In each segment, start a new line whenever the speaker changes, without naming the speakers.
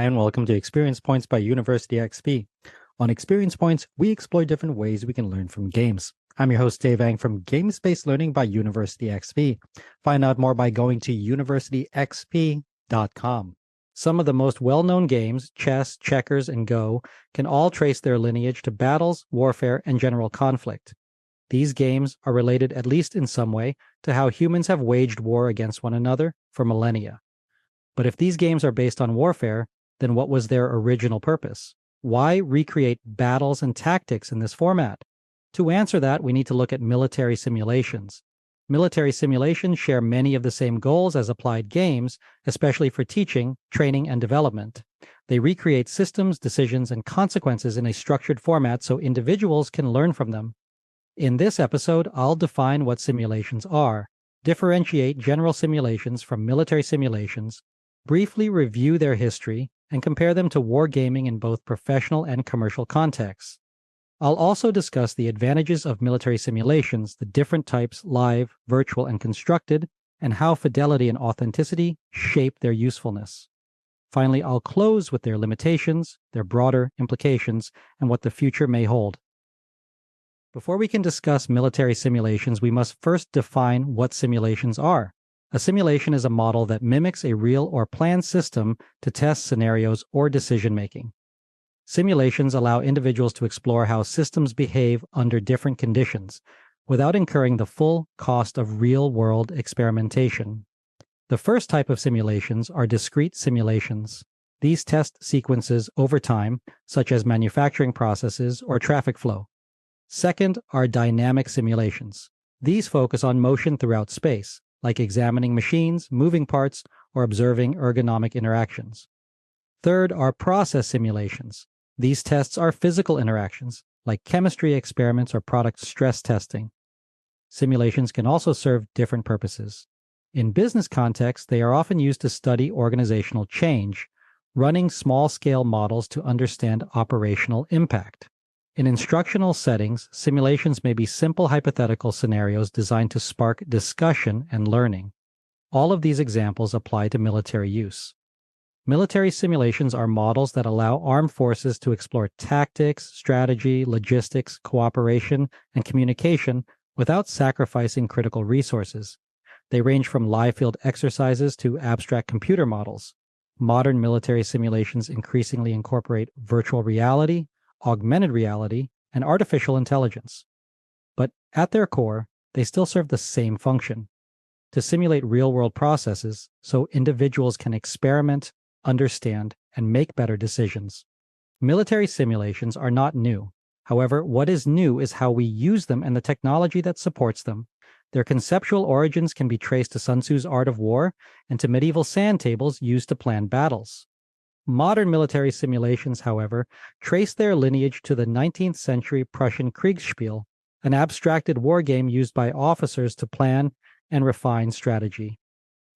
Hi, and welcome to Experience Points by University XP. On Experience Points, we explore different ways we can learn from games. I'm your host, Dave Ang from Games-Based Learning by University XP. Find out more by going to universityxp.com. Some of the most well-known games, chess, checkers, and Go, can all trace their lineage to battles, warfare, and general conflict. These games are related, at least in some way, to how humans have waged war against one another for millennia. But if these games are based on warfare, then what was their original purpose? Why recreate battles and tactics in this format? To answer that, we need to look at military simulations. Military simulations share many of the same goals as applied games, especially for teaching, training, and development. They recreate systems, decisions, and consequences in a structured format so individuals can learn from them. In this episode, I'll define what simulations are, differentiate general simulations from military simulations, briefly review their history, and compare them to wargaming in both professional and commercial contexts. I'll also discuss the advantages of military simulations, the different types, live, virtual, and constructed, and how fidelity and authenticity shape their usefulness. Finally, I'll close with their limitations, their broader implications, and what the future may hold. Before we can discuss military simulations, we must first define what simulations are. A simulation is a model that mimics a real or planned system to test scenarios or decision-making. Simulations allow individuals to explore how systems behave under different conditions, without incurring the full cost of real-world experimentation. The first type of simulations are discrete simulations. These test sequences over time, such as manufacturing processes or traffic flow. Second are dynamic simulations. These focus on motion throughout space, like examining machines, moving parts, or observing ergonomic interactions. Third are process simulations. These tests are physical interactions, like chemistry experiments or product stress testing. Simulations can also serve different purposes. In business contexts, they are often used to study organizational change, running small-scale models to understand operational impact. In instructional settings, simulations may be simple hypothetical scenarios designed to spark discussion and learning. All of these examples apply to military use. Military simulations are models that allow armed forces to explore tactics, strategy, logistics, cooperation, and communication without sacrificing critical resources. They range from live field exercises to abstract computer models. Modern military simulations increasingly incorporate virtual reality, augmented reality, and artificial intelligence. But at their core, they still serve the same function: to simulate real-world processes so individuals can experiment, understand, and make better decisions. Military simulations are not new. However, what is new is how we use them and the technology that supports them. Their conceptual origins can be traced to Sun Tzu's Art of War and to medieval sand tables used to plan battles. Modern military simulations, however, trace their lineage to the 19th century Prussian Kriegspiel, an abstracted war game used by officers to plan and refine strategy.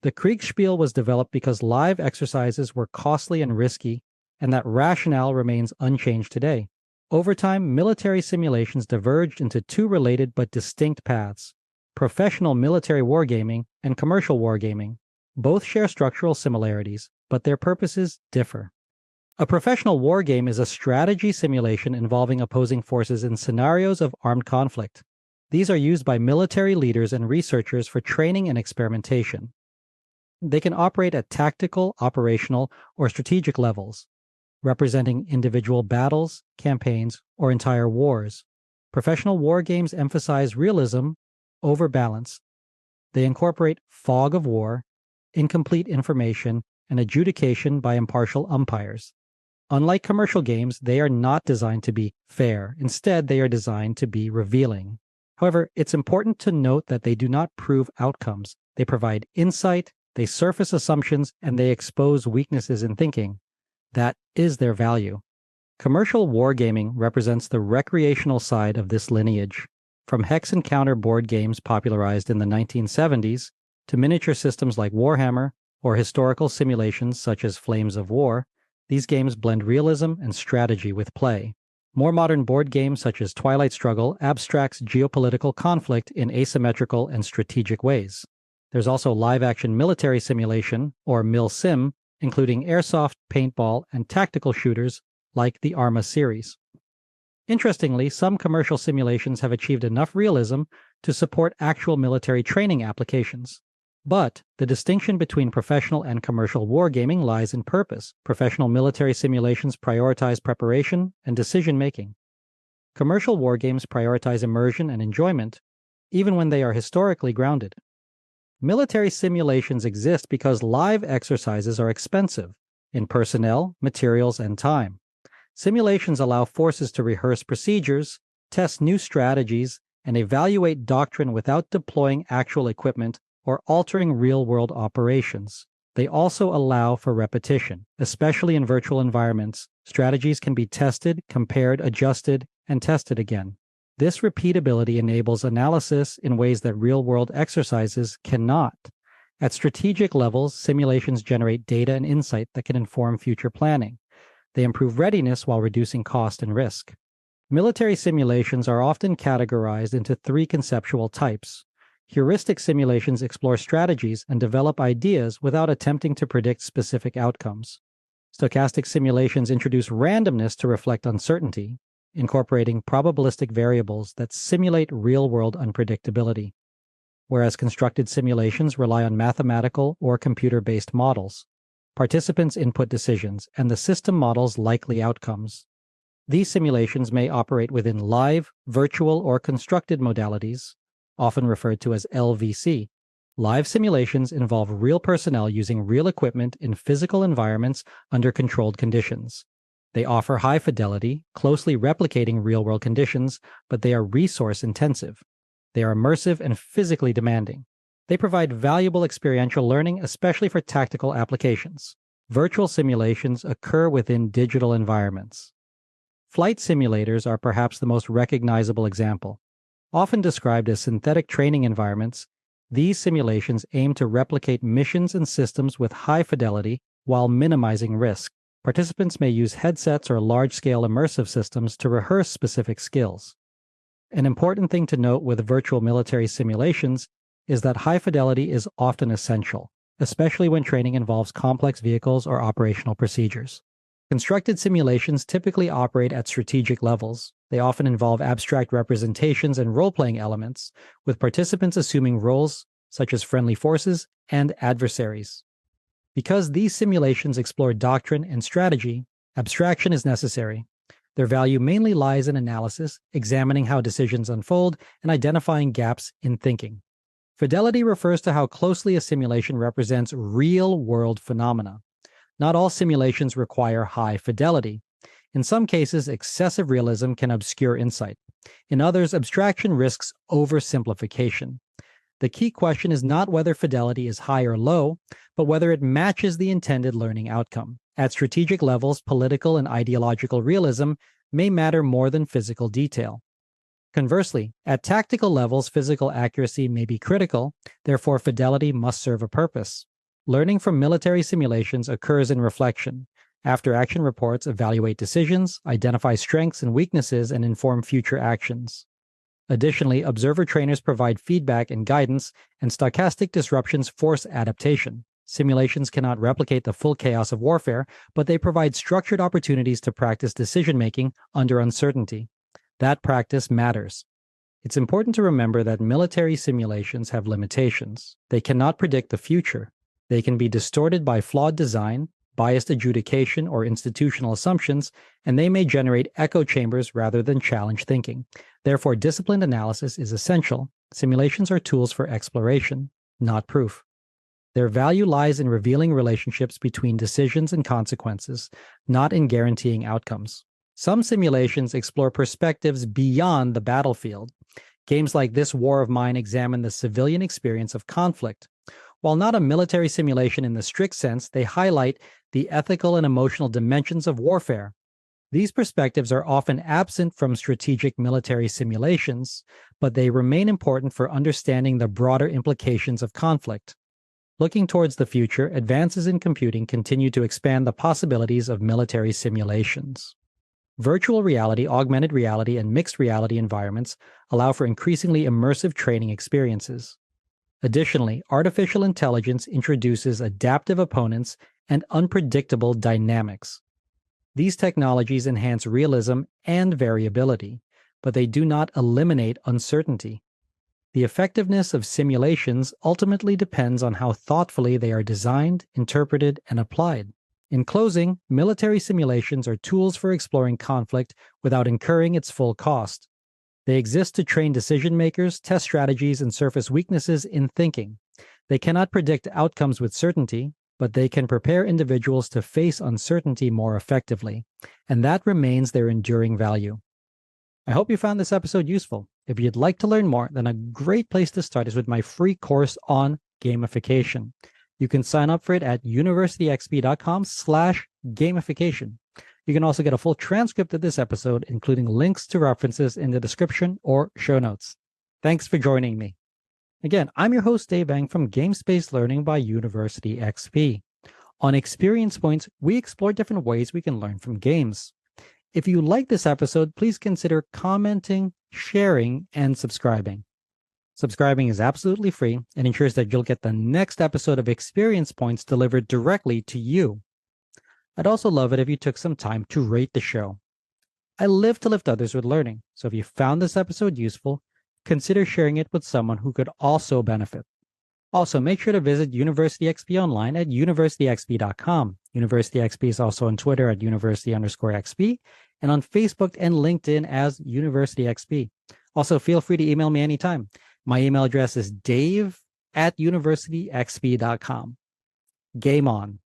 The Kriegspiel was developed because live exercises were costly and risky, and that rationale remains unchanged today. Over time, military simulations diverged into two related but distinct paths: professional military wargaming and commercial wargaming. Both share structural similarities, but their purposes differ. A professional wargame is a strategy simulation involving opposing forces in scenarios of armed conflict. These are used by military leaders and researchers for training and experimentation. They can operate at tactical, operational, or strategic levels, representing individual battles, campaigns, or entire wars. Professional wargames emphasize realism over balance. They incorporate fog of war, incomplete information, and adjudication by impartial umpires. Unlike commercial games, they are not designed to be fair. Instead, they are designed to be revealing. However, it's important to note that they do not prove outcomes. They provide insight, they surface assumptions, and they expose weaknesses in thinking. That is their value. Commercial wargaming represents the recreational side of this lineage. From hex and counter board games popularized in the 1970s, to miniature systems like Warhammer, or historical simulations such as Flames of War, these games blend realism and strategy with play. More modern board games such as Twilight Struggle abstracts geopolitical conflict in asymmetrical and strategic ways. There's also live-action military simulation, or MilSim, including airsoft, paintball, and tactical shooters like the Arma series. Interestingly, some commercial simulations have achieved enough realism to support actual military training applications. But the distinction between professional and commercial wargaming lies in purpose. Professional military simulations prioritize preparation and decision-making. Commercial wargames prioritize immersion and enjoyment, even when they are historically grounded. Military simulations exist because live exercises are expensive in personnel, materials, and time. Simulations allow forces to rehearse procedures, test new strategies, and evaluate doctrine without deploying actual equipment or altering real-world operations. They also allow for repetition, especially in virtual environments. Strategies can be tested, compared, adjusted, and tested again. This repeatability enables analysis in ways that real-world exercises cannot. At strategic levels, simulations generate data and insight that can inform future planning. They improve readiness while reducing cost and risk. Military simulations are often categorized into three conceptual types. Heuristic simulations explore strategies and develop ideas without attempting to predict specific outcomes. Stochastic simulations introduce randomness to reflect uncertainty, incorporating probabilistic variables that simulate real-world unpredictability, whereas constructed simulations rely on mathematical or computer-based models. Participants input decisions, and the system models likely outcomes. These simulations may operate within live, virtual, or constructed modalities, often referred to as LVC. Live simulations involve real personnel using real equipment in physical environments under controlled conditions. They offer high fidelity, closely replicating real-world conditions, but they are resource-intensive. They are immersive and physically demanding. They provide valuable experiential learning, especially for tactical applications. Virtual simulations occur within digital environments. Flight simulators are perhaps the most recognizable example. Often described as synthetic training environments, these simulations aim to replicate missions and systems with high fidelity while minimizing risk. Participants may use headsets or large-scale immersive systems to rehearse specific skills. An important thing to note with virtual military simulations is that high fidelity is often essential, especially when training involves complex vehicles or operational procedures. Constructed simulations typically operate at strategic levels. They often involve abstract representations and role-playing elements, with participants assuming roles such as friendly forces and adversaries. Because these simulations explore doctrine and strategy, abstraction is necessary. Their value mainly lies in analysis, examining how decisions unfold, and identifying gaps in thinking. Fidelity refers to how closely a simulation represents real-world phenomena. Not all simulations require high fidelity. In some cases, excessive realism can obscure insight. In others, abstraction risks oversimplification. The key question is not whether fidelity is high or low, but whether it matches the intended learning outcome. At strategic levels, political and ideological realism may matter more than physical detail. Conversely, at tactical levels, physical accuracy may be critical, therefore fidelity must serve a purpose. Learning from military simulations occurs in reflection. After-action reports evaluate decisions, identify strengths and weaknesses, and inform future actions. Additionally, observer trainers provide feedback and guidance, and stochastic disruptions force adaptation. Simulations cannot replicate the full chaos of warfare, but they provide structured opportunities to practice decision-making under uncertainty. That practice matters. It's important to remember that military simulations have limitations. They cannot predict the future. They can be distorted by flawed design, biased adjudication, or institutional assumptions, and they may generate echo chambers rather than challenge thinking. Therefore, disciplined analysis is essential. Simulations are tools for exploration, not proof. Their value lies in revealing relationships between decisions and consequences, not in guaranteeing outcomes. Some simulations explore perspectives beyond the battlefield. Games like This War of Mine examine the civilian experience of conflict. While not a military simulation in the strict sense, they highlight the ethical and emotional dimensions of warfare. These perspectives are often absent from strategic military simulations, but they remain important for understanding the broader implications of conflict. Looking towards the future, advances in computing continue to expand the possibilities of military simulations. Virtual reality, augmented reality, and mixed reality environments allow for increasingly immersive training experiences. Additionally, artificial intelligence introduces adaptive opponents and unpredictable dynamics. These technologies enhance realism and variability, but they do not eliminate uncertainty. The effectiveness of simulations ultimately depends on how thoughtfully they are designed, interpreted, and applied. In closing, military simulations are tools for exploring conflict without incurring its full cost. They exist to train decision makers, test strategies, and surface weaknesses in thinking. They cannot predict outcomes with certainty, but they can prepare individuals to face uncertainty more effectively, and that remains their enduring value. I hope you found this episode useful. If you'd like to learn more, then a great place to start is with my free course on gamification. You can sign up for it at universityxp.com/gamification. You can also get a full transcript of this episode, including links to references in the description or show notes. Thanks for joining me. Again, I'm your host, Dave Eng from Game-Based Learning by University XP. On Experience Points, we explore different ways we can learn from games. If you like this episode, please consider commenting, sharing, and subscribing. Subscribing is absolutely free and ensures that you'll get the next episode of Experience Points delivered directly to you. I'd also love it if you took some time to rate the show. I live to lift others with learning, so if you found this episode useful, consider sharing it with someone who could also benefit. Also, make sure to visit University XP online at universityxp.com. University XP is also on Twitter at university_XP and on Facebook and LinkedIn as University XP. Also, feel free to email me anytime. My email address is dave@universityxp.com. Game on.